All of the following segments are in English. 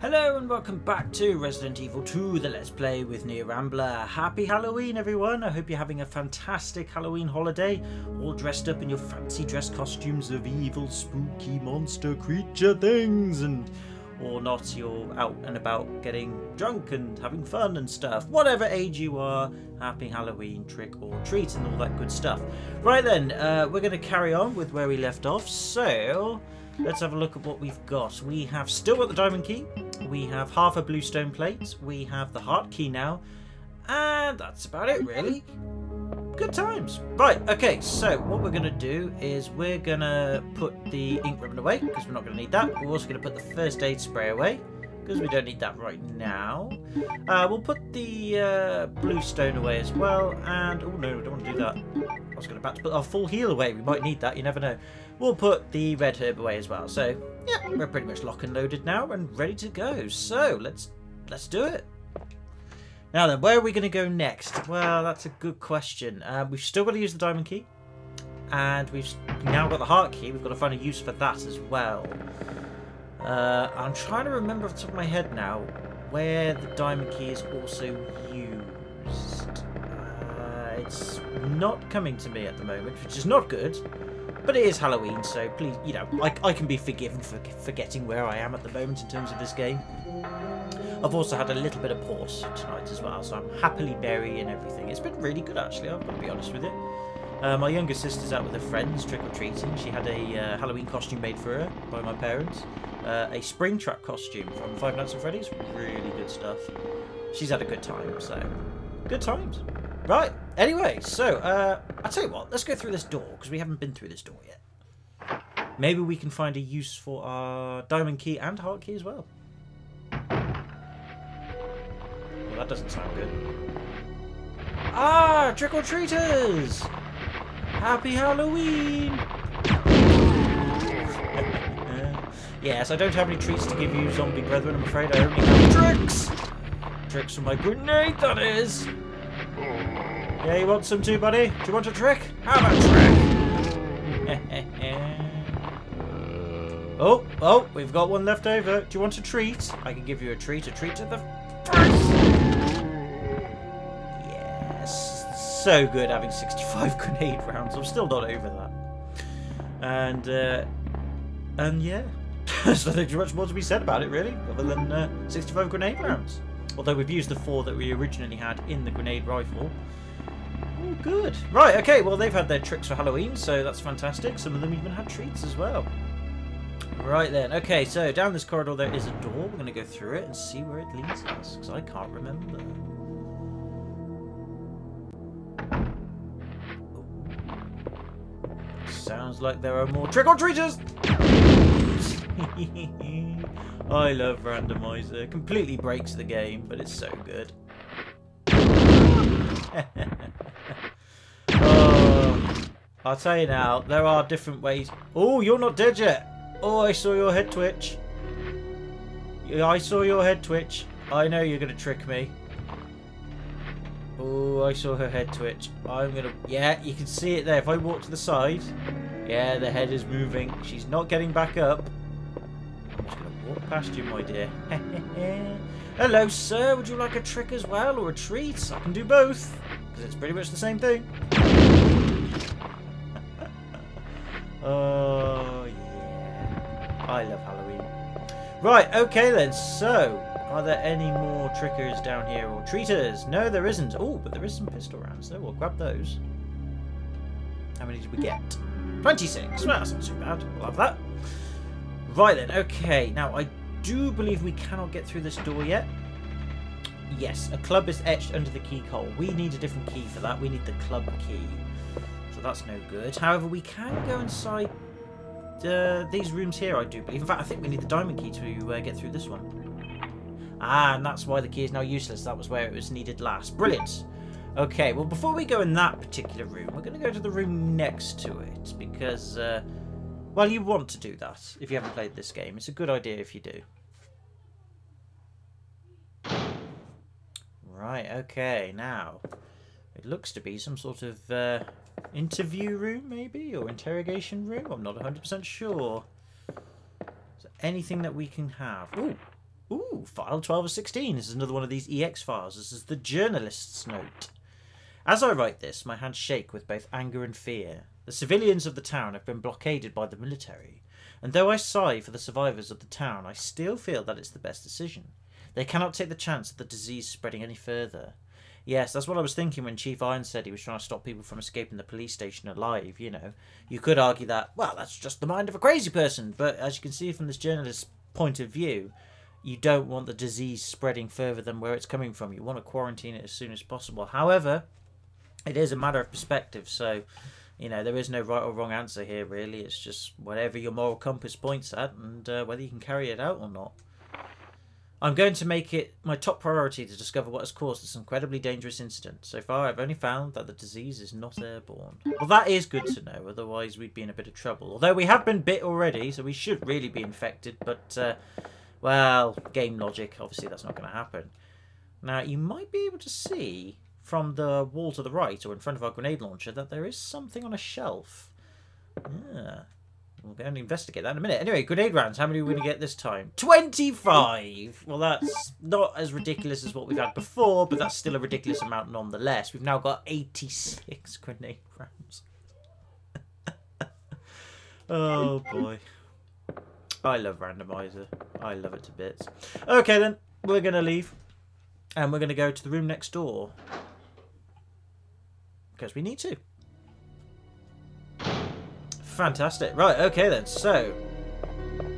Hello and welcome back to Resident Evil 2, the Let's Play with me, Rambler. Happy Halloween everyone, I hope you're having a fantastic Halloween holiday, all dressed up in your fancy dress costumes of evil, spooky monster creature things, and or not, you're out and about getting drunk and having fun and stuff. Whatever age you are, happy Halloween, trick or treat and all that good stuff. Right then, we're going to carry on with where we left off, so let's have a look at what we've got. We have still got the diamond key, we have half a bluestone plate, we have the heart key now, and that's about it really. Good times. Right, okay, so what we're going to do is we're going to put the ink ribbon away, because we're not going to need that. We're also going to put the first aid spray away, because we don't need that right now. We'll put the bluestone away as well, and oh no, we don't want to do that. I was about to put our full heal away, we might need that, you never know. We'll put the red herb away as well, so yeah, we're pretty much lock and loaded now and ready to go. So let's do it. Now then, where are we going to go next? Well, that's a good question. We've still got to use the diamond key, and we've now got the heart key. We've got to find a use for that as well. I'm trying to remember off the top of my head now where the diamond key is also used. It's not coming to me at the moment, which is not good. But it is Halloween, so please, you know, I can be forgiven for forgetting where I am at the moment in terms of this game. I've also had a little bit of port tonight as well, so I'm happily berry and everything. It's been really good, actually, I've got to be honest with you. My younger sister's out with her friends trick-or-treating. She had a Halloween costume made for her by my parents. A Springtrap costume from Five Nights at Freddy's. Really good stuff. She's had a good time, so good times. Right, anyway, so, I'll tell you what, let's go through this door, because we haven't been through this door yet. Maybe we can find a use for our diamond key and heart key as well. Well, that doesn't sound good. Ah, trick-or-treaters! Happy Halloween! Yes, I don't have any treats to give you, zombie brethren, I'm afraid. I only have tricks! Tricks from my grenade, that is! Yeah, you want some too, buddy? Do you want a trick? Have a trick! Oh, we've got one left over. Do you want a treat? I can give you a treat to the face! Yes, so good having 65 grenade rounds. I'm still not over that. And yeah, there's nothing much more to be said about it, really, other than 65 grenade rounds. Although we've used the 4 that we originally had in the grenade rifle. Oh, good. Right, okay, well, they've had their tricks for Halloween, so that's fantastic. Some of them even had treats as well. Right then, okay, so down this corridor there is a door. We're going to go through it and see where it leads us, because I can't remember. Oh. Sounds like there are more trick-or-treaters! I love Randomizer. Completely breaks the game, but it's so good. Oh, I'll tell you now, there are different ways. Oh, you're not dead yet. Oh, I saw your head twitch. I saw your head twitch. I know you're going to trick me. Oh, I saw her head twitch. I'm going to... Yeah, you can see it there. If I walk to the side. Yeah, the head is moving. She's not getting back up. I'm just going to walk past you, my dear. Hello, sir. Would you like a trick as well, or a treat? I can do both, because it's pretty much the same thing. Oh, yeah. I love Halloween. Right, okay then. So, are there any more trickers down here, or treaters? No, there isn't. Oh, but there is some pistol rounds, though. We'll grab those. How many did we get? 26. Well, that's not too bad. We'll have that. Right then, okay. Now, I do believe we cannot get through this door yet. Yes, a club is etched under the key hole. We need a different key for that. We need the club key. So that's no good. However, we can go inside these rooms here, I do believe. In fact, I think we need the diamond key to get through this one. Ah, and that's why the key is now useless. That was where it was needed last. Brilliant. Okay, well, before we go in that particular room, we're going to go to the room next to it. Because, well, you want to do that if you haven't played this game. It's a good idea if you do. Right, okay, now, it looks to be some sort of interview room, maybe, or interrogation room. I'm not 100% sure. Is there anything that we can have? Ooh, Ooh, file 12 of 16. This is another one of these EX files. This is the journalist's note. As I write this, my hands shake with both anger and fear. The civilians of the town have been blockaded by the military, and though I sigh for the survivors of the town, I still feel that it's the best decision. They cannot take the chance of the disease spreading any further. Yes, that's what I was thinking when Chief Irons said he was trying to stop people from escaping the police station alive, you know. You could argue that, well, that's just the mind of a crazy person, but as you can see from this journalist's point of view, you don't want the disease spreading further than where it's coming from. You want to quarantine it as soon as possible. However, it is a matter of perspective, so, you know, there is no right or wrong answer here, really. It's just whatever your moral compass points at and whether you can carry it out or not. I'm going to make it my top priority to discover what has caused this incredibly dangerous incident. So far, I've only found that the disease is not airborne. Well, that is good to know, otherwise we'd be in a bit of trouble. Although we have been bit already, so we should really be infected, but, well, game logic, obviously that's not going to happen. Now, you might be able to see from the wall to the right, or in front of our grenade launcher, that there is something on a shelf. Yeah. We'll go and investigate that in a minute. Anyway, grenade rounds. How many are we going to get this time? 25! Well, that's not as ridiculous as what we've had before, but that's still a ridiculous amount nonetheless. We've now got 86 grenade rounds. Oh, boy. I love Randomizer. I love it to bits. Okay, then. We're going to leave. And we're going to go to the room next door. Because we need to. Fantastic. Right, okay then. So,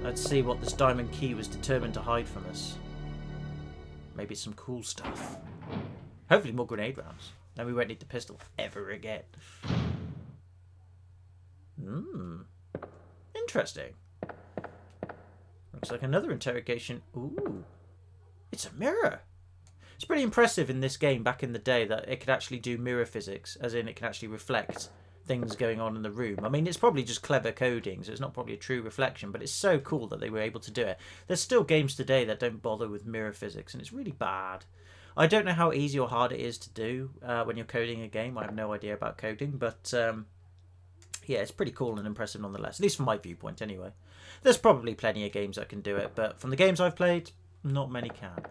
let's see what this diamond key was determined to hide from us. Maybe some cool stuff. Hopefully more grenade rounds. Then we won't need the pistol ever again. Interesting. Looks like another interrogation. Ooh. It's a mirror. It's pretty impressive in this game back in the day that it could actually do mirror physics, as in it can actually reflect things going on in the room. I mean, it's probably just clever coding, so it's not probably a true reflection, but it's so cool that they were able to do it. There's still games today that don't bother with mirror physics, and it's really bad. I don't know how easy or hard it is to do when you're coding a game. I have no idea about coding, but yeah, it's pretty cool and impressive nonetheless, at least from my viewpoint anyway. There's probably plenty of games that can do it, but from the games I've played, not many can.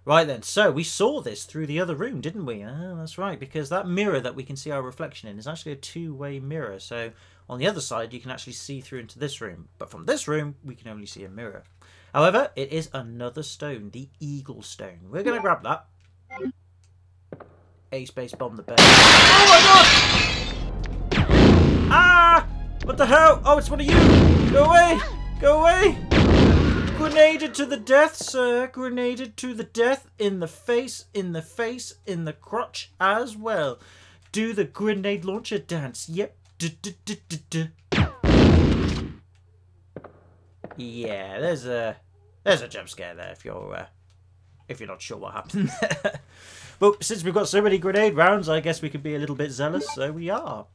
Right then, so we saw this through the other room, didn't we? Oh, that's right, because that mirror that we can see our reflection in is actually a two-way mirror. So on the other side, you can actually see through into this room. But from this room, we can only see a mirror. However, it is another stone, the Eagle Stone. We're going to grab that. A-space bomb the bed. Oh my god! Ah! What the hell? Oh, it's one of you! Go away! Go away! Grenaded to the death, sir. Grenaded to the death. In the face, in the face, in the crotch as well. Do the grenade launcher dance. Yep. Yeah, there's a jump scare there if you're not sure what happened there. But since we've got so many grenade rounds, I guess we could be a little bit zealous, so we are.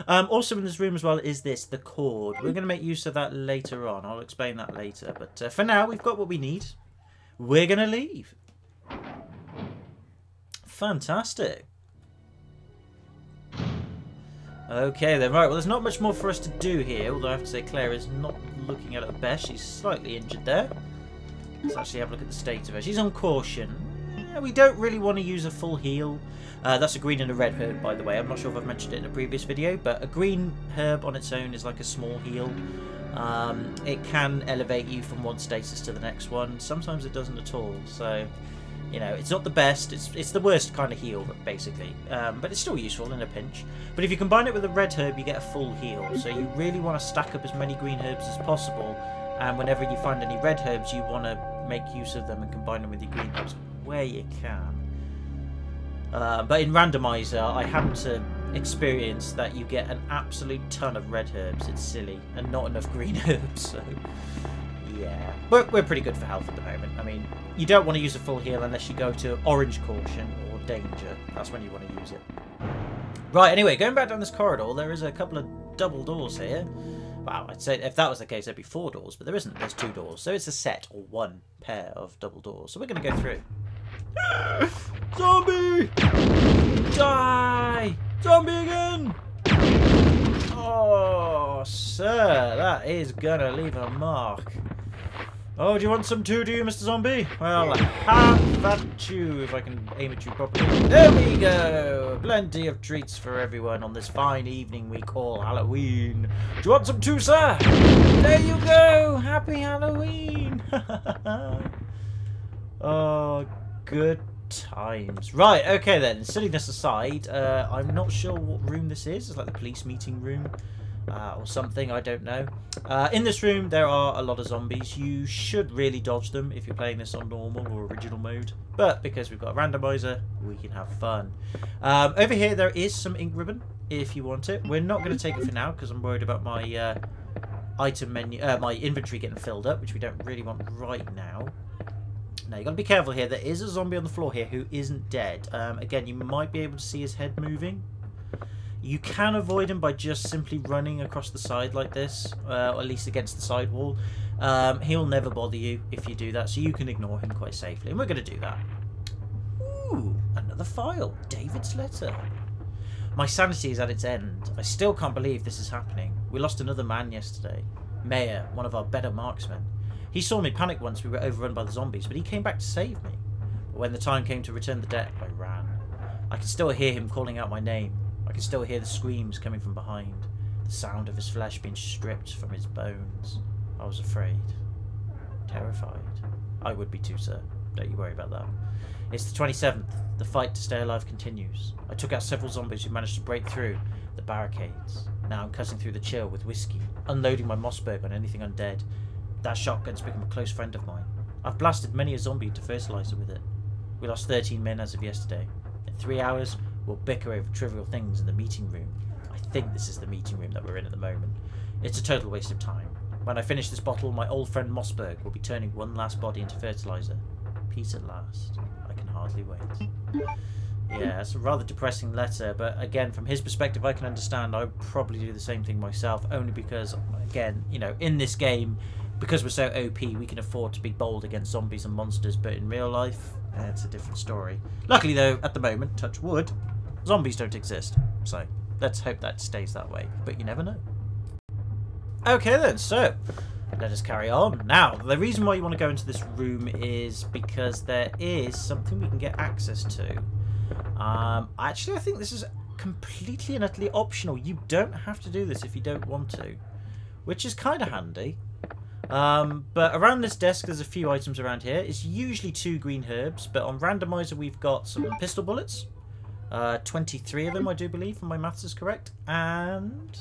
Also in this room as well is the cord. We're going to make use of that later on. I'll explain that later. But for now, we've got what we need. We're going to leave. Fantastic. Okay then, right. Well, there's not much more for us to do here. Although I have to say Claire is not looking at her best. She's slightly injured there. Let's actually have a look at the state of her. She's on caution. Yeah, we don't really want to use a full heal. That's a green and a red herb, by the way. I'm not sure if I've mentioned it in a previous video, but a green herb on its own is like a small heal. It can elevate you from one status to the next one. Sometimes it doesn't at all, so, you know, it's not the best. It's the worst kind of heal, basically. But it's still useful in a pinch. But if you combine it with a red herb, you get a full heal. So you really want to stack up as many green herbs as possible. And whenever you find any red herbs, you want to make use of them and combine them with your green herbs where you can. But in Randomizer, I happen to experience that you get an absolute ton of red herbs. It's silly. And not enough green herbs, so yeah. But we're pretty good for health at the moment. I mean, you don't want to use a full heal unless you go to orange caution or danger. That's when you want to use it. Right, anyway, going back down this corridor, there is a couple of double doors here. Wow, I'd say if that was the case, there'd be 4 doors, but there isn't. There's 2 doors. So it's a set, or one pair of double doors. So we're going to go through. Zombie! Die! Zombie again! Oh, sir, that is going to leave a mark. Oh, do you want some too, do you, Mr. Zombie? Well, have at you, if I can aim at you properly. There we go! Plenty of treats for everyone on this fine evening we call Halloween. Do you want some too, sir? There you go! Happy Halloween! Oh, good times. Right, okay then, silliness aside, I'm not sure what room this is. It's like the police meeting room. Or something, I don't know. In this room there are a lot of zombies. You should really dodge them if you're playing this on normal or original mode, but because we've got a randomizer we can have fun. Over here there is some ink ribbon if you want it. We're not going to take it for now because I'm worried about my item menu, my inventory getting filled up, which we don't really want right now. Now you've got to be careful here. There is a zombie on the floor here who isn't dead. Again, you might be able to see his head moving. You can avoid him by just simply running across the side like this, or at least against the side wall. He'll never bother you if you do that, so you can ignore him quite safely. And we're going to do that. Ooh, another file. David's letter. My sanity is at its end. I still can't believe this is happening. We lost another man yesterday. Mayor, one of our better marksmen. He saw me panic once we were overrun by the zombies, but he came back to save me. But when the time came to return the debt, I ran. I can still hear him calling out my name. I can still hear the screams coming from behind, the sound of his flesh being stripped from his bones. I was afraid, terrified. I would be too, sir. Don't you worry about that. It's the 27th. The fight to stay alive continues. I took out several zombies who managed to break through the barricades. Now I'm cutting through the chill with whiskey, unloading my Mossberg on anything undead. That shotgun's become a close friend of mine. I've blasted many a zombie to fertilizer with it. We lost 13 men as of yesterday. In 3 hours, we'll bicker over trivial things in the meeting room. I think this is the meeting room that we're in at the moment. It's a total waste of time. When I finish this bottle, my old friend Mossberg will be turning one last body into fertilizer. Peace at last. I can hardly wait. Yeah, it's a rather depressing letter, but again, from his perspective, I can understand. I would probably do the same thing myself, only because, again, you know, in this game, because we're so OP, we can afford to be bold against zombies and monsters, but in real life, it's a different story. Luckily, though, at the moment, touch wood, zombies don't exist, so let's hope that stays that way, but you never know. Okay then, so let us carry on. Now, the reason why you want to go into this room is because there is something we can get access to. Actually, I think this is completely and utterly optional. You don't have to do this if you don't want to, which is kind of handy. But around this desk, there's a few items around here. It's usually 2 green herbs, but on Randomizer, we've got some pistol bullets. 23 of them, I do believe, if my maths is correct. And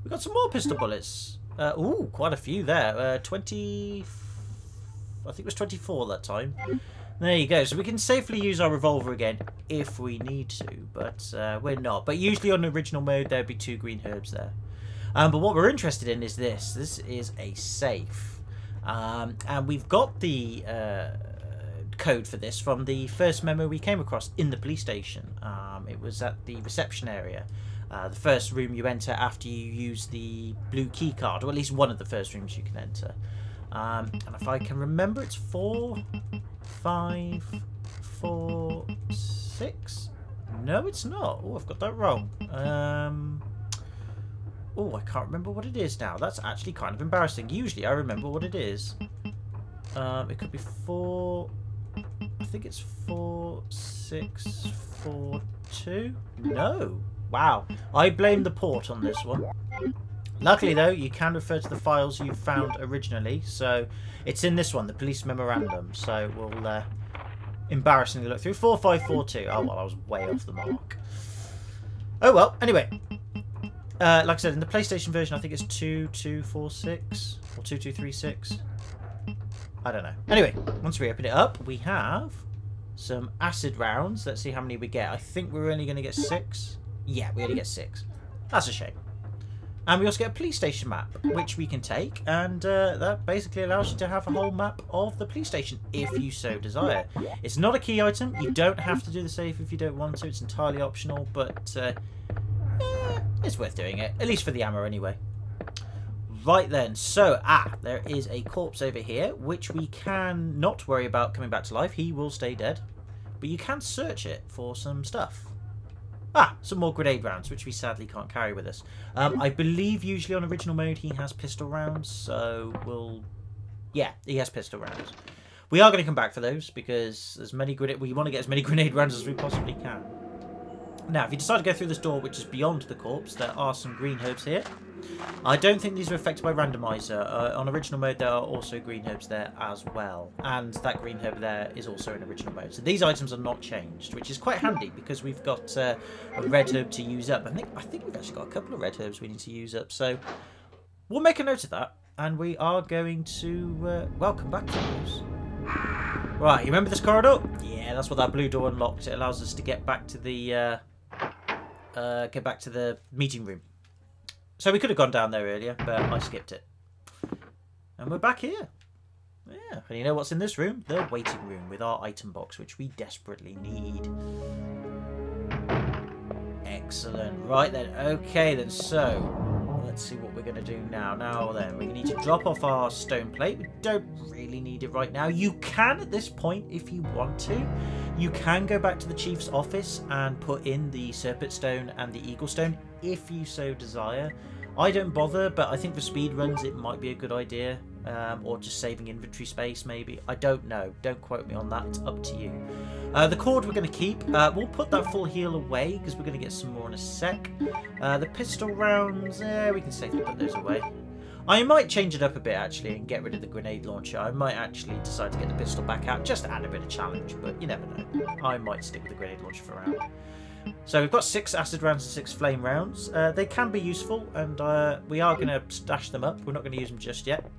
we've got some more pistol bullets. Ooh, quite a few there. 20... I think it was 24 that time. There you go. So we can safely use our revolver again if we need to, but we're not. But usually on original mode, there'd be 2 green herbs there. But what we're interested in is this. This is a safe. And we've got the code for this from the first memo we came across in the police station. It was at the reception area. The first room you enter after you use the blue key card, or at least one of the first rooms you can enter. And if I can remember, it's 4, 5, 4, 6. No, it's not. Oh, I've got that wrong. Oh, I can't remember what it is now. That's actually kind of embarrassing. Usually I remember what it is. It could be 4... I think it's 4, 6, 4, 2. No. Wow. I blame the port on this one. Luckily, though, you can refer to the files you found originally. So it's in this one, the police memorandum. So we'll embarrassingly look through. 4542. Oh, well, I was way off the mark. Oh, well. Anyway. Like I said, in the PlayStation version, I think it's 2246 or 2236. I don't know. Anyway, once we open it up, we have some acid rounds. Let's see how many we get. I think we're only going to get 6. Yeah, we only get 6. That's a shame. And we also get a police station map, which we can take, and that basically allows you to have a whole map of the police station, if you so desire. It's not a key item. You don't have to do the safe if you don't want to. It's entirely optional, but it's worth doing it, at least for the ammo anyway. Right then, so, there is a corpse over here, which we can not worry about coming back to life. He will stay dead, but you can search it for some stuff. Some more grenade rounds, which we sadly can't carry with us. I believe usually on original mode he has pistol rounds, so we'll Yeah, he has pistol rounds. We are going to come back for those because we want to get as many grenade rounds as we possibly can. Now, if you decide to go through this door, which is beyond the corpse, there are some green herbs here. I don't think these are affected by randomizer. On original mode, there are also green herbs there as well. And that green herb there is also in original mode. So these items are not changed, which is quite handy because we've got a red herb to use up. I think we've actually got a couple of red herbs we need to use up. So we'll make a note of that. And we are going to, well, come back to those. Right, you remember this corridor? Yeah, that's what that blue door unlocked. It allows us to get back to the meeting room. So we could have gone down there earlier, but I skipped it. And we're back here. Yeah, and you know what's in this room? The waiting room with our item box, which we desperately need. Excellent. Right then, okay then, so let's see what we're going to do now. Now then, we need to drop off our stone plate. We don't really need it right now. You can at this point, if you want to. You can go back to the chief's office and put in the serpent stone and the eagle stone if you so desire. I don't bother, but I think for speed runs it might be a good idea. Or just saving inventory space maybe. I don't know. Don't quote me on that. It's up to you. The cord we're going to keep. We'll put that full heal away because we're going to get some more in a sec. The pistol rounds, we can safely put those away. I might change it up a bit actually and get rid of the grenade launcher. I might actually decide to get the pistol back out just to add a bit of challenge, but you never know. I might stick with the grenade launcher for a round. So we've got 6 acid rounds and 6 flame rounds. They can be useful and we are going to stash them up. We're not going to use them just yet.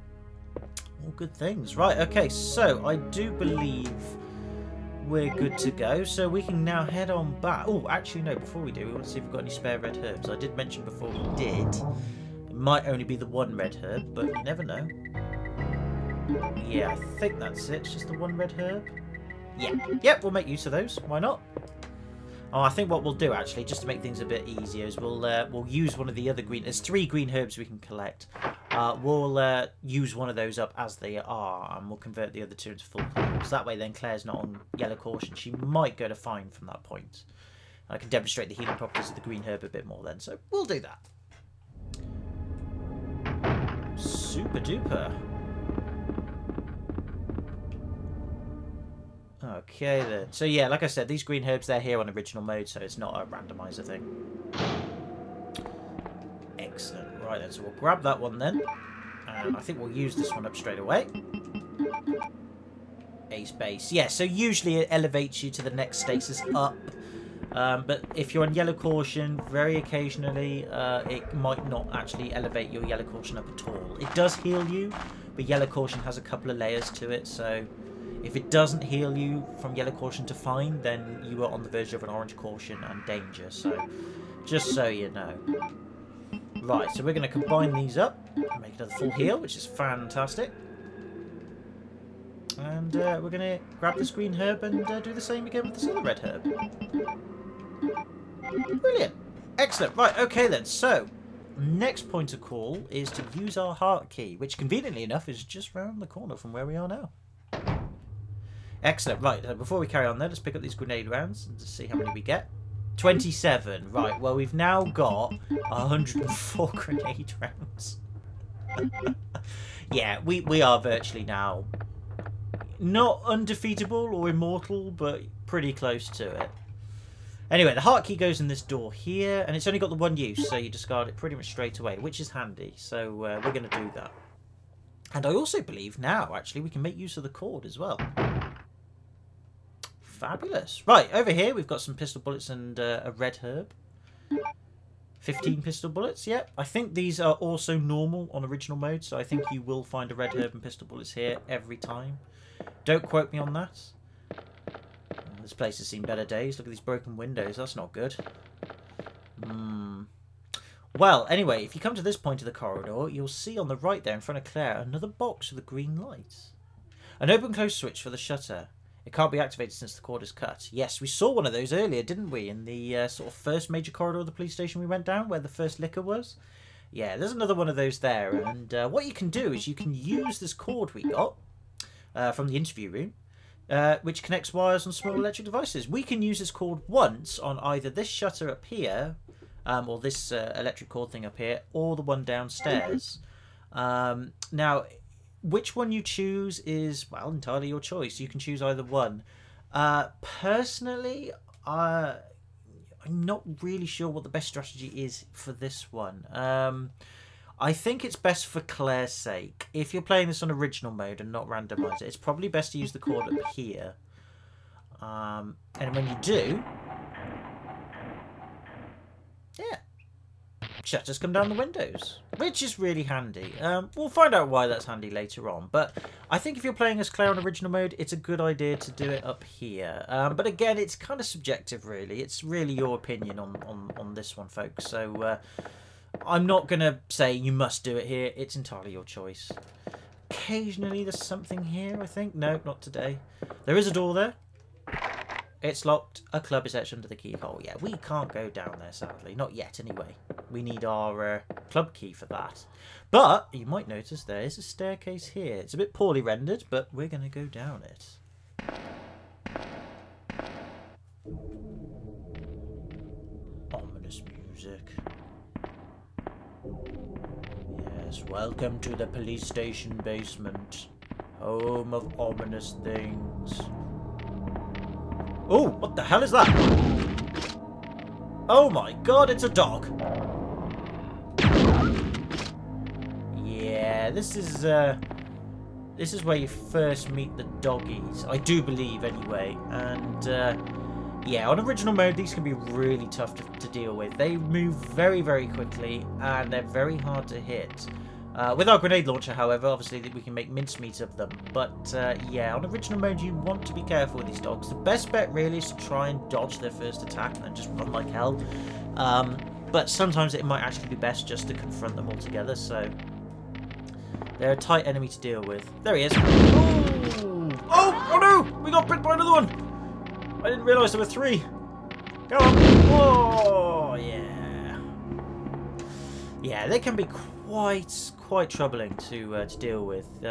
All good things. Right, okay, so I do believe we're good to go. So we can now head on back. Oh, actually, no, before we do, we want to see if we've got any spare red herbs. I did mention before we did. It might only be the one red herb, but you never know. Yeah, I think that's it. It's just the one red herb. Yeah. Yep, we'll make use of those. Why not? Oh, I think what we'll do, actually, just to make things a bit easier, is we'll use one of the other green... There's 3 green herbs we can collect. We'll use one of those up as they are, and we'll convert the other 2 into full heals. That way, then, Claire's not on yellow caution. She might go to fine from that point. I can demonstrate the healing properties of the green herb a bit more then, so we'll do that. Super duper. Okay then. So yeah, like I said, these green herbs, they're here on original mode, so it's not a randomizer thing. Excellent. Right then, so we'll grab that one then. And I think we'll use this one up straight away. Ace base. Yeah, so usually it elevates you to the next stasis up. But if you're on yellow caution, very occasionally it might not actually elevate your yellow caution up at all. It does heal you, but yellow caution has a couple of layers to it, so if it doesn't heal you from yellow caution to fine, then you are on the verge of an orange caution and danger, so just so you know. Right, so we're going to combine these up and make another full heal, which is fantastic. And we're going to grab this green herb and do the same again with this other red herb. Brilliant. Excellent. Right, okay then. So, next point of call is to use our heart key, which conveniently enough is just round the corner from where we are now. Excellent. Right, before we carry on there, let's pick up these grenade rounds and see how many we get. 27. Right, well, we've now got 104 grenade rounds. Yeah, we are virtually now not undefeatable or immortal, but pretty close to it. Anyway, the heart key goes in this door here, and it's only got the one use, so you discard it pretty much straight away, which is handy. So we're going to do that. And I also believe now, actually, we can make use of the cord as well. Fabulous. Right, over here we've got some pistol bullets and a red herb. 15 pistol bullets, yep. I think these are also normal on original mode, so I think you will find a red herb and pistol bullets here every time. Don't quote me on that. This place has seen better days. Look at these broken windows. That's not good. Well, anyway, if you come to this point of the corridor, you'll see on the right there in front of Claire another box with a green light. An open-close switch for the shutter. It can't be activated since the cord is cut. Yes, we saw one of those earlier, didn't we? In the sort of first major corridor of the police station we went down, where the first liquor was. Yeah, there's another one of those there. And what you can do is you can use this cord we got from the interview room, which connects wires on small electric devices. We can use this cord once on either this shutter up here, or this electric cord thing up here, or the one downstairs. Now, which one you choose is, well, entirely your choice. You can choose either one. Personally, I'm not really sure what the best strategy is for this one. I think it's best for Claire's sake. If you're playing this on original mode and not randomizer, it's probably best to use the cord up here. And when you do, yeah, shutters come down the windows, which is really handy. We'll find out why that's handy later on, but I think if you're playing as Claire on original mode, it's a good idea to do it up here. But again, it's kind of subjective, really. It's really your opinion on this one, folks. So I'm not going to say you must do it here. It's entirely your choice. Occasionally there's something here, I think. No, not today. There is a door there. It's locked. A club is etched under the keyhole. Yeah, we can't go down there, sadly. Not yet, anyway. We need our club key for that. But you might notice there is a staircase here. It's a bit poorly rendered, but we're going to go down it. Ominous music. Yes, welcome to the police station basement. Home of ominous things. Oh, what the hell is that? Oh my god, it's a dog. Yeah, this is where you first meet the doggies. I do believe, anyway. And yeah, on original mode, these can be really tough to deal with. They move very, very quickly, and they're very hard to hit. With our grenade launcher, however, obviously we can make mincemeat of them. But yeah, on original mode, you want to be careful with these dogs. The best bet really is to try and dodge their first attack and then just run like hell. But sometimes it might actually be best just to confront them all together. So they're a tight enemy to deal with. There he is. Oh no! We got bit by another one. I didn't realise there were 3. Go on. Oh yeah. Yeah, they can be quite troubling to deal with. They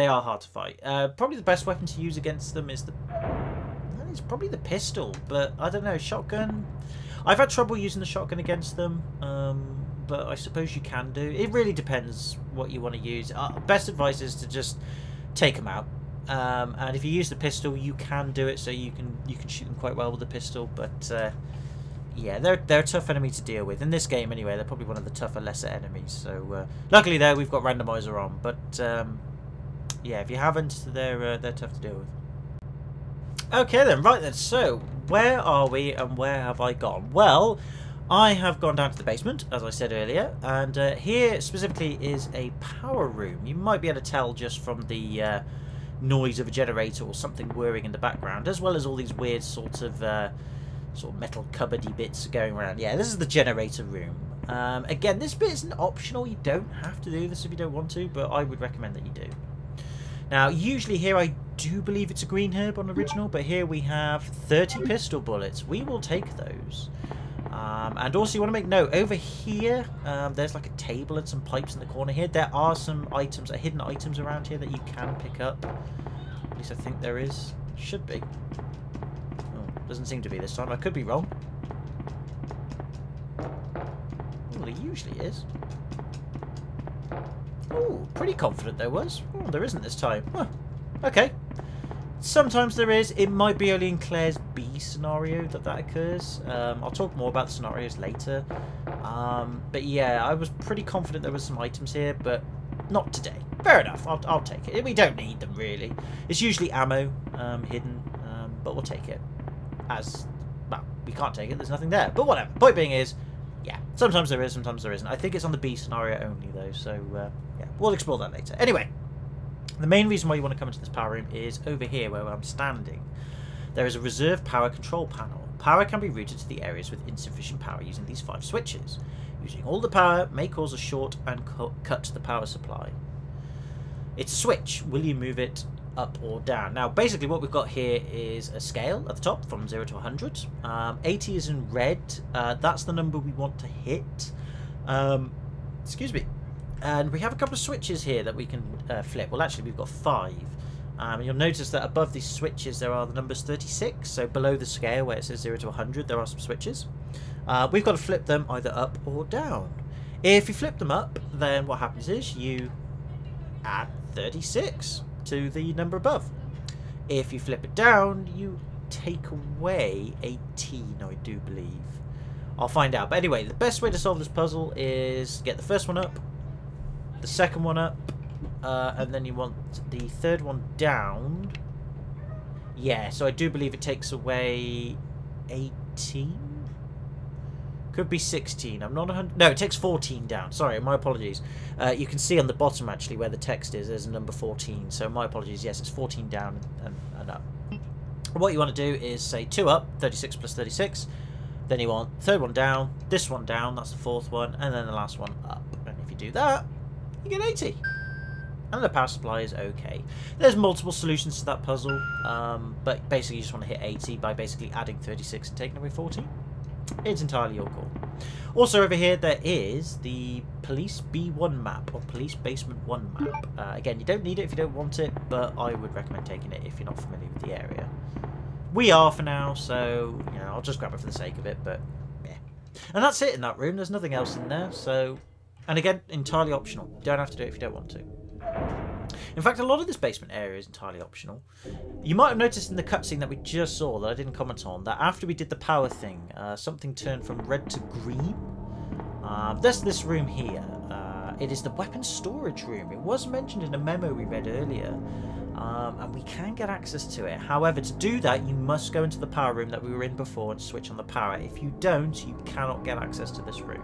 are hard to fight. Probably the best weapon to use against them is it's probably the pistol, but I don't know, shotgun. I've had trouble using the shotgun against them, but I suppose you can do. It really depends what you want to use. Best advice is to just take them out. And if you use the pistol, you can do it, so you can shoot them quite well with the pistol, but yeah, they're a tough enemy to deal with. In this game, anyway, they're probably one of the tougher, lesser enemies. So, luckily there, we've got randomizer on. But, yeah, if you haven't, they're tough to deal with. Okay, then. Right, then. So, where are we and where have I gone? Well, I have gone down to the basement, as I said earlier. And here, specifically, is a power room. You might be able to tell just from the noise of a generator or something whirring in the background, as well as all these weird sort of metal cupboardy bits going around. Yeah, this is the generator room. Again, this bit isn't optional. You don't have to do this if you don't want to, but I would recommend that you do. Now, usually here I do believe it's a green herb on original, but here we have 30 pistol bullets. We will take those. And also you want to make note, over here, there's like a table and some pipes in the corner here. There are some items, hidden items around here that you can pick up. At least I think there is. Should be. Doesn't seem to be this time. I could be wrong. Well, there usually is. Oh, pretty confident there was. Oh, there isn't this time. Huh. Okay. Sometimes there is. It might be only in Claire's B scenario that occurs. I'll talk more about the scenarios later. But yeah, I was pretty confident there was some items here, but not today. Fair enough. I'll take it. We don't need them, really. It's usually ammo hidden, but we'll take it. Well, we can't take it, there's nothing there, but whatever. Point being is, yeah, sometimes there is, sometimes there isn't. I think it's on the B scenario only, though, so yeah, we'll explore that later. Anyway, the main reason why you want to come into this power room is over here where I'm standing. There is a reserve power control panel. Power can be routed to the areas with insufficient power using these 5 switches. Using all the power may cause a short and cut to the power supply. It's a switch. Will you move it up or down? Now, basically what we've got here is a scale at the top from 0 to 100. 80 is in red. That's the number we want to hit. Excuse me. And we have a couple of switches here that we can flip. Well, actually, we've got 5. And you'll notice that above these switches there are the numbers 36. So below the scale where it says 0 to 100, there are some switches. We've got to flip them either up or down. If you flip them up, then what happens is you add 36 to the number above. If you flip it down, you take away 18, I do believe. I'll find out. But anyway, the best way to solve this puzzle is get the first one up, the second one up, and then you want the third one down. Yeah, so I do believe it takes away 18? Could be 16. I'm not 100. No, it takes 14 down. Sorry, my apologies. You can see on the bottom, actually, where the text is, there's a number 14. So my apologies. Yes, it's 14 down and up. What you want to do is say 2 up, 36 plus 36. Then you want third one down, this one down, that's the fourth one, and then the last one up. And if you do that, you get 80. And the power supply is okay. There's multiple solutions to that puzzle, but basically you just want to hit 80 by basically adding 36 and taking away 14. It's entirely your call. Also over here there is the Police B1 map, or Police Basement 1 map. Again, you don't need it if you don't want it, but I would recommend taking it if you're not familiar with the area. We are for now, so you know, I'll just grab it for the sake of it, but yeah. And that's it in that room, there's nothing else in there, so... And again, entirely optional. You don't have to do it if you don't want to. In fact, a lot of this basement area is entirely optional. You might have noticed in the cutscene that we just saw, that I didn't comment on, that after we did the power thing, something turned from red to green. There's this room here. It is the weapons storage room. It was mentioned in a memo we read earlier. And we can get access to it. However, to do that, you must go into the power room that we were in before and switch on the power. If you don't, you cannot get access to this room.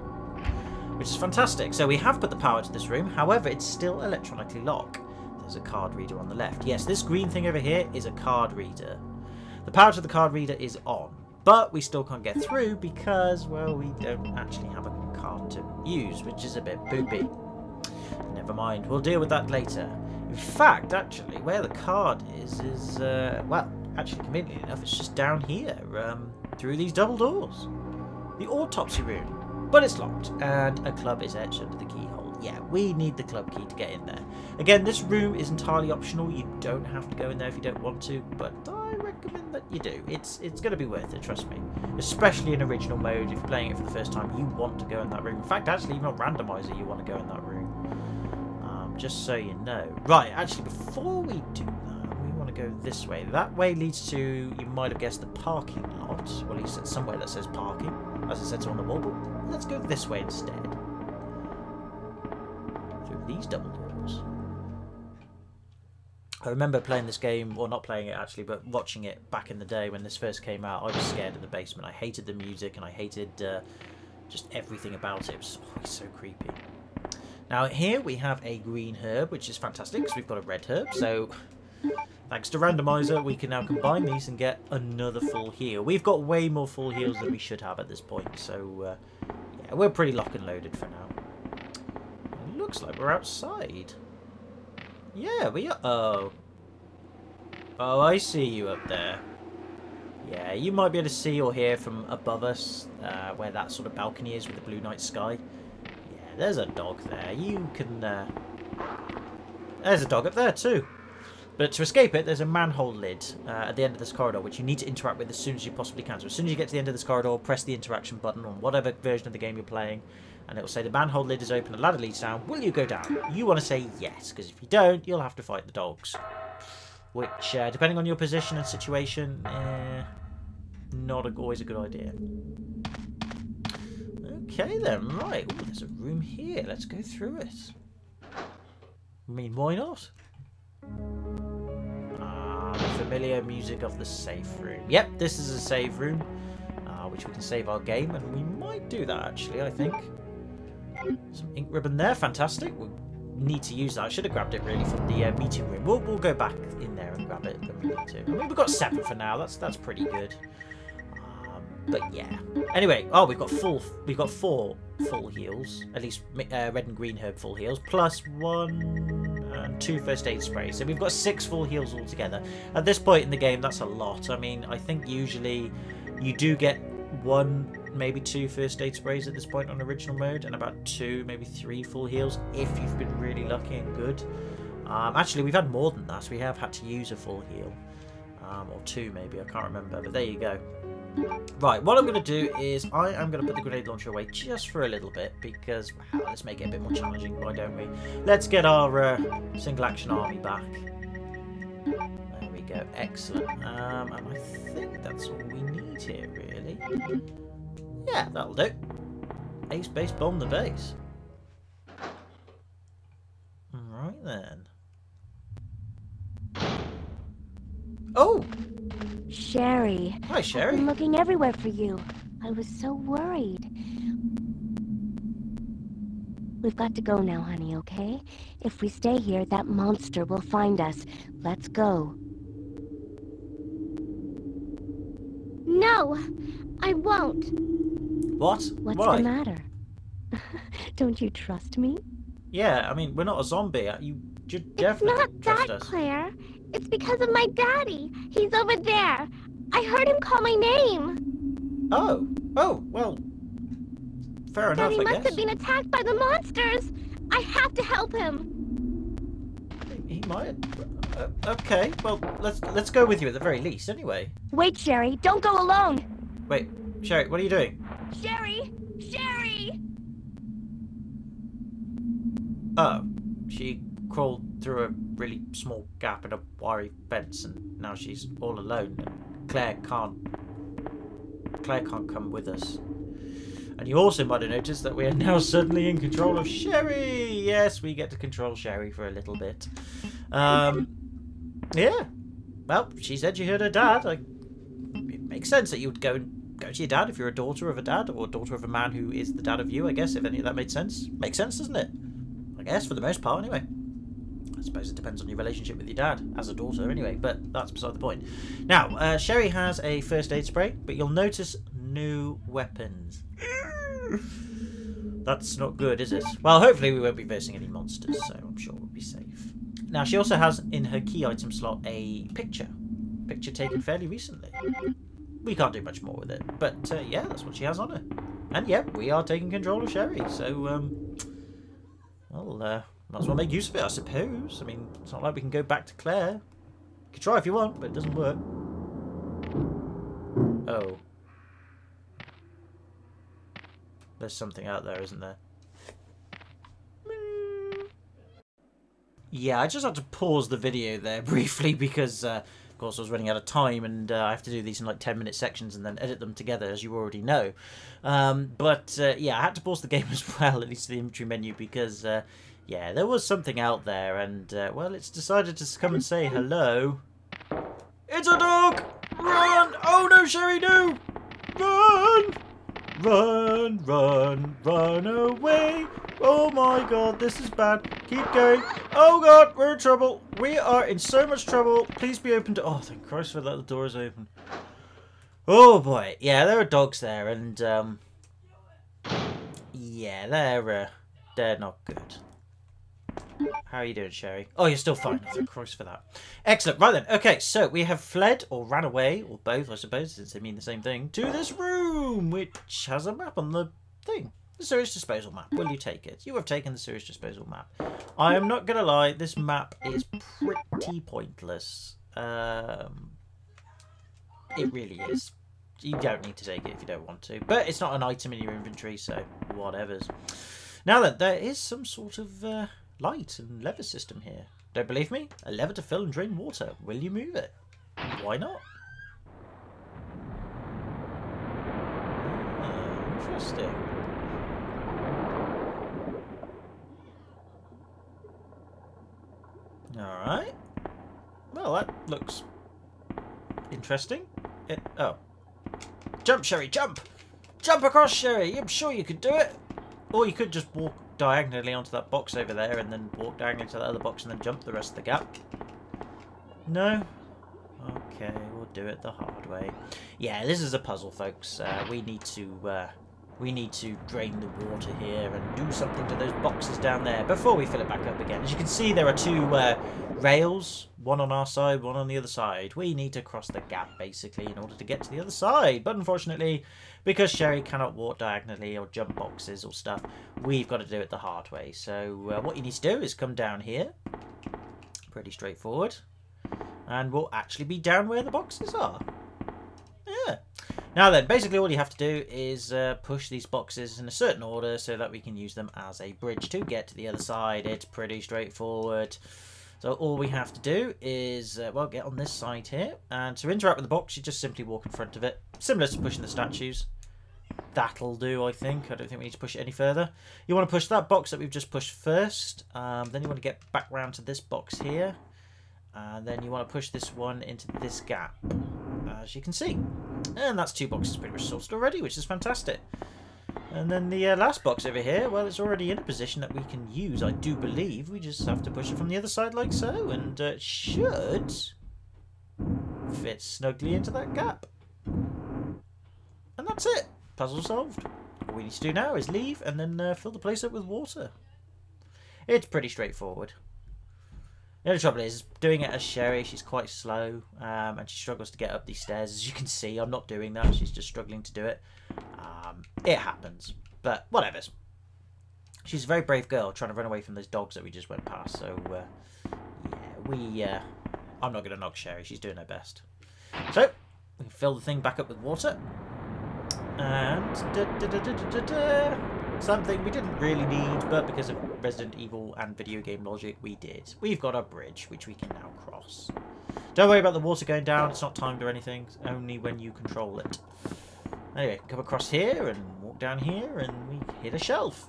Which is fantastic. So we have put the power to this room. However, it's still electronically locked. There's a card reader on the left. Yes, this green thing over here is a card reader. The power to the card reader is on. But we still can't get through because, well, we don't actually have a card to use, which is a bit poopy. Never mind. We'll deal with that later. In fact, actually, where the card is, well, actually, conveniently enough, it's just down here, through these double doors. The autopsy room. But it's locked, and a club is etched under the keyhole. Yeah, we need the club key to get in there. Again, this room is entirely optional. You don't have to go in there if you don't want to, but I recommend that you do. It's going to be worth it, trust me. Especially in original mode, if you're playing it for the first time, you want to go in that room. In fact, actually, even on Randomizer, you want to go in that room. Just so you know. Right, actually, before we do that, we want to go this way. That way leads to, you might have guessed, the parking lot. Well, at least it's somewhere that says parking, as it says on the wall. But let's go this way instead. Through these double doors. I remember playing this game, or not playing it actually, but watching it back in the day when this first came out. I was scared of the basement. I hated the music, and I hated just everything about it. It was always so creepy. Now here we have a green herb, which is fantastic because we've got a red herb. So thanks to Randomizer, we can now combine these and get another full heal. We've got way more full heals than we should have at this point. So yeah, we're pretty lock and loaded for now. It looks like we're outside. Yeah, we are. Oh, I see you up there. Yeah, you might be able to see or hear from above us where that sort of balcony is with the blue night sky. There's a dog there. You can... There's a dog up there too. But to escape it, there's a manhole lid at the end of this corridor, which you need to interact with as soon as you possibly can. So as soon as you get to the end of this corridor, press the interaction button on whatever version of the game you're playing, and it will say the manhole lid is open, the ladder leads down. Will you go down? You want to say yes, because if you don't, you'll have to fight the dogs. Which, depending on your position and situation, not always a good idea. Okay then, right. Ooh, there's a room here. Let's go through it. I mean, why not? The familiar music of the safe room. Yep, this is a save room, which we can save our game, and we might do that actually, I think. Some ink ribbon there, fantastic. We'll need to use that. I should have grabbed it really from the meeting room. We'll go back in there and grab it when we need to. I mean, we've got 7 for now. That's pretty good. But yeah. Anyway, oh, we've got 4 full heals, at least red and green herb full heals, plus 1 and 2 first aid sprays. So we've got 6 full heals altogether. At this point in the game, that's a lot. I mean, I think usually you do get 1, maybe 2 first aid sprays at this point on original mode, and about 2, maybe 3 full heals if you've been really lucky and good. Actually, we've had more than that. We have had to use a full heal, or 2 maybe. I can't remember, but there you go. Right, what I'm going to do is I am going to put the grenade launcher away just for a little bit because, wow, let's make it a bit more challenging, why don't we? Let's get our single action army back. There we go, excellent. And I think that's all we need here, really. Yeah, that'll do. Ace base bomb the base. Right then. Oh! Sherry. Hi, Sherry. I've been looking everywhere for you. I was so worried. We've got to go now, honey, okay? If we stay here, that monster will find us. Let's go. No, I won't. What? What's Why? the matter? Don't you trust me? Yeah, I mean, we're not a zombie. You It's definitely not trust that, us. Claire. It's because of my daddy. He's over there. I heard him call my name. Oh, well, fair enough, Daddy I must guess. have been attacked by the monsters. I have to help him. He might. Okay, well, let's go with you at the very least, anyway. Wait, Sherry. Don't go alone. Wait, Sherry, what are you doing? Sherry! Sherry! Oh, she crawled through a really small gap in a wiry fence, and now she's all alone. And Claire can't come with us. And you also might have noticed that we are now suddenly in control of Sherry. Yes, we get to control Sherry for a little bit. Yeah. Well, she said she heard her dad. It makes sense that you would go to your dad if you're a daughter of a dad, or a daughter of a man who is the dad of you, I guess, if any of that made sense. Makes sense, doesn't it? I guess, for the most part, anyway. I suppose it depends on your relationship with your dad, as a daughter, anyway, but that's beside the point. Now, Sherry has a first aid spray, but you'll notice no weapons. That's not good, is it? Well, hopefully we won't be facing any monsters, so I'm sure we'll be safe. Now, she also has in her key item slot a picture. Picture taken fairly recently. We can't do much more with it, but yeah, that's what she has on her. And yeah, we are taking control of Sherry, so well, might as well make use of it, I suppose. I mean, it's not like we can go back to Claire. You can try if you want, but it doesn't work. Oh. There's something out there, isn't there? Yeah, I just had to pause the video there briefly because, of course, I was running out of time, and I have to do these in like 10-minute sections and then edit them together, as you already know. Yeah, I had to pause the game as well, at least the inventory menu, because, yeah, there was something out there, and, well, it's decided to come and say hello. It's a dog! Run! Oh no, Sherry, no! Run! Run, run, run away! Oh my god, this is bad. Keep going. Oh god, we're in trouble. We are in so much trouble. Please be open to... Oh, thank Christ for that, the door is open. Oh boy. Yeah, there are dogs there, and yeah, they're not good. How are you doing, Sherry? Oh, you're still fine. Thank Christ for that. Excellent. Right then. Okay, so we have fled, or ran away, or both, I suppose, since they mean the same thing, to this room, which has a map on the thing. The sewage disposal map. Will you take it? You have taken the sewage disposal map. I am not going to lie, this map is pretty pointless. It really is. You don't need to take it if you don't want to. But it's not an item in your inventory, so whatevers. Now then, there is some sort of light and lever system here. Don't believe me? A lever to fill and drain water. Will you move it? Why not? Interesting. Alright. Well, that looks interesting. Oh. Jump, Sherry, jump! Jump across, Sherry! I'm sure you could do it! Or you could just walk diagonally onto that box over there and then walk diagonally to that other box and then jump the rest of the gap. No? Okay, we'll do it the hard way. Yeah, this is a puzzle, folks. We need to drain the water here and do something to those boxes down there before we fill it back up again. As you can see, there are two rails, one on our side, one on the other side. We need to cross the gap, basically, in order to get to the other side. But unfortunately, because Sherry cannot walk diagonally or jump boxes or stuff, we've got to do it the hard way. So what you need to do is come down here. Pretty straightforward. And we'll actually be down where the boxes are. Yeah. Now then, basically all you have to do is push these boxes in a certain order so that we can use them as a bridge to get to the other side. It's pretty straightforward. So all we have to do is, well, get on this side here. And to interact with the box, you just simply walk in front of it. Similar to pushing the statues. That'll do, I think. I don't think we need to push it any further. You want to push that box that we've just pushed first. Then you want to get back round to this box here. And then you want to push this one into this gap, as you can see. And that's 2 boxes pretty much sorted already, which is fantastic. And then the last box over here, well, it's already in a position that we can use, I do believe. We just have to push it from the other side like so, and it should fit snugly into that gap. And that's it. Puzzle solved. All we need to do now is leave and then fill the place up with water. It's pretty straightforward. The only trouble is, doing it as Sherry, she's quite slow, and she struggles to get up these stairs. As you can see, I'm not doing that. She's just struggling to do it. It happens, but whatever. She's a very brave girl, trying to run away from those dogs that we just went past. So, yeah, I'm not going to knock Sherry. She's doing her best. So, we can fill the thing back up with water. And something we didn't really need, but because of Resident Evil and video game logic, we did. We've got a bridge, which we can now cross. Don't worry about the water going down. It's not timed or anything. It's only when you control it. Anyway, come across here and walk down here, and we hit a shelf,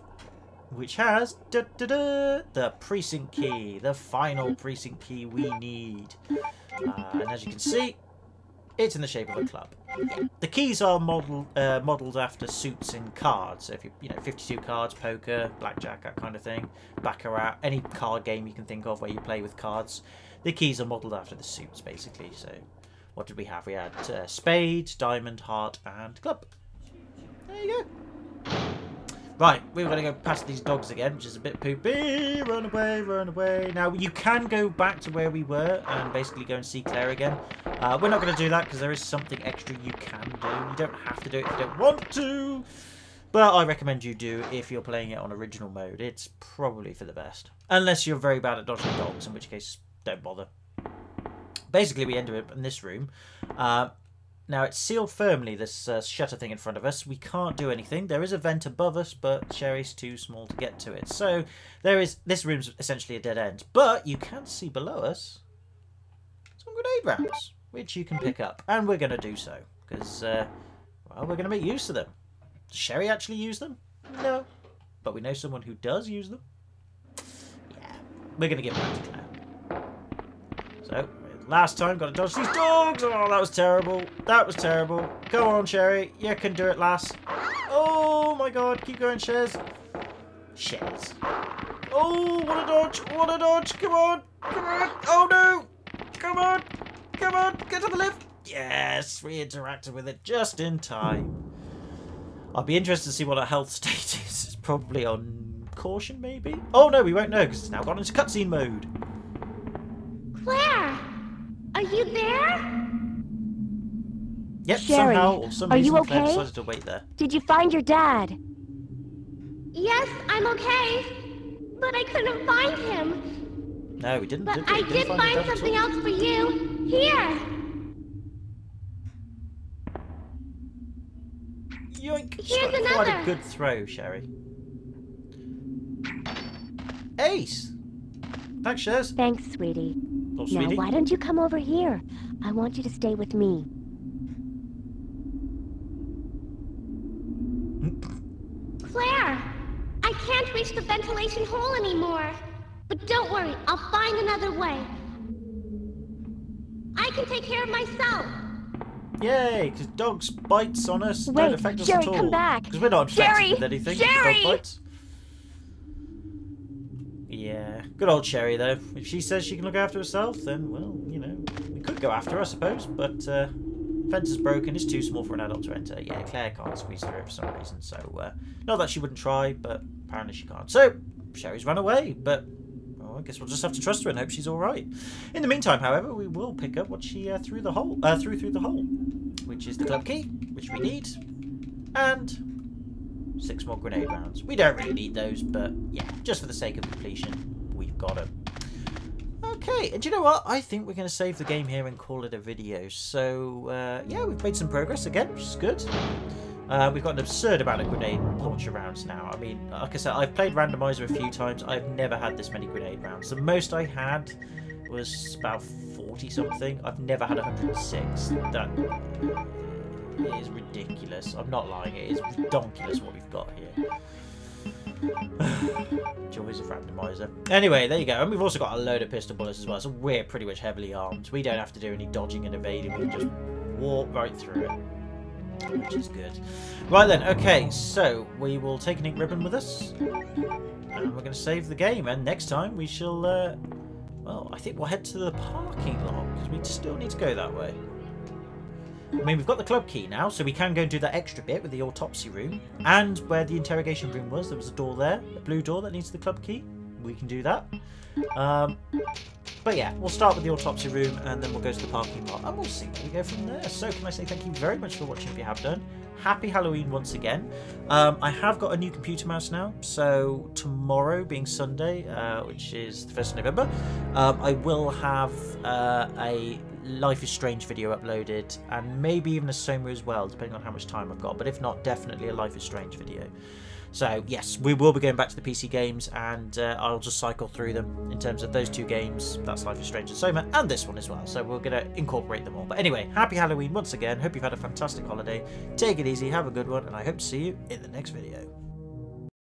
which has the precinct key, the final precinct key we need. And as you can see, it's in the shape of a club. The keys are modelled after suits in cards. So if you know, 52 cards, poker, blackjack, that kind of thing, baccarat, any card game you can think of where you play with cards, the keys are modelled after the suits, basically. So what did we have? We had spade, diamond, heart, and club. There you go. Right, we're going to go past these dogs again, which is a bit poopy. Run away, run away. Now, you can go back to where we were and basically go and see Claire again. We're not going to do that because there is something extra you can do. You don't have to do it if you don't want to. But I recommend you do if you're playing it on original mode. It's probably for the best. Unless you're very bad at dodging dogs, in which case, don't bother. Basically, we end up in this room. Now, it's sealed firmly, this shutter thing in front of us. We can't do anything. There is a vent above us, but Sherry's too small to get to it. So, this room's essentially a dead end. But you can see below us some grenade rounds, which you can pick up. And we're going to do so, because, well, we're going to make use of them. Does Sherry actually use them? No. But we know someone who does use them. Yeah. We're going to give them back to Claire. So, last time, got to dodge these dogs. Oh, that was terrible. That was terrible. Go on, Sherry. You can do it, lass. Oh, my God. Keep going, Shez. Shez. Oh, what a dodge. What a dodge. Come on. Come on. Oh, no. Come on. Come on. Get to the lift. Yes, we interacted with it just in time. I'll be interested to see what our health state is. It's probably on caution, maybe? Oh, no, we won't know because it's now gone into cutscene mode. Claire! Are you there? Yep, Sherry, somehow or some are reason you okay? Claire decided to wait there. Did you find your dad? Yes, I'm okay. But I couldn't find him. No, we didn't. But Did we? I Didn't did find find something else for you. Here. Yoink! Here's She's got quite another. a good throw, Sherry. Ace! Thanks, Shez. Thanks, sweetie. Oh, Now, sweetie. why don't you come over here? I want you to stay with me. Claire! I can't reach the ventilation hole anymore. But don't worry, I'll find another way. I can take care of myself. Yay! Because dogs' bites on us Wait, don't affect us Sherry, at all. come back. Because we're not Sherry, infected with anything. Sherry! Dog bites. Yeah. Good old Sherry, though. If she says she can look after herself, then, well, you know, we could go after her, I suppose. But fence is broken. It's too small for an adult to enter. Yeah, Claire can't squeeze through it for some reason. So, not that she wouldn't try, but apparently she can't. So, Sherry's run away, but I guess we'll just have to trust her and hope she's all right. In the meantime, however, we will pick up what she threw through the hole, which is the club key, which we need, and 6 more grenade rounds. We don't really need those, but yeah, just for the sake of completion, we've got them. Okay, and you know what? I think we're going to save the game here and call it a video. So, yeah, we've made some progress again, which is good. We've got an absurd amount of grenade launcher rounds now. I mean, like I said, I've played Randomizer a few times. I've never had this many grenade rounds. The most I had was about 40-something. I've never had 106. That is ridiculous. I'm not lying. It is redonkulous what we've got here. Joys of Randomizer. Anyway, there you go. And we've also got a load of pistol bullets as well, so we're pretty much heavily armed. We don't have to do any dodging and evading. We just walk right through it, which is good. Right then, okay, so we will take an ink ribbon with us, and we're going to save the game, and next time we shall, well, I think we'll head to the parking lot, because we still need to go that way. I mean, we've got the club key now, so we can go and do that extra bit with the autopsy room. And where the interrogation room was, there was a door there, a blue door that needs the club key. We can do that. But yeah, we'll start with the autopsy room, and then we'll go to the parking lot, and we'll see where we go from there. So can I say thank you very much for watching if you have done. Happy Halloween once again. I have got a new computer mouse now, so tomorrow being Sunday, which is the 1st of November, I will have a Life is Strange video uploaded, and maybe even a Soma as well, depending on how much time I've got, but if not, definitely a Life is Strange video. So yes, we will be going back to the PC games, and I'll just cycle through them in terms of those two games. That's Life is Strange and Soma, and this one as well, so we're going to incorporate them all. But anyway, happy Halloween once again. Hope you've had a fantastic holiday. Take it easy, have a good one, and I hope to see you in the next video.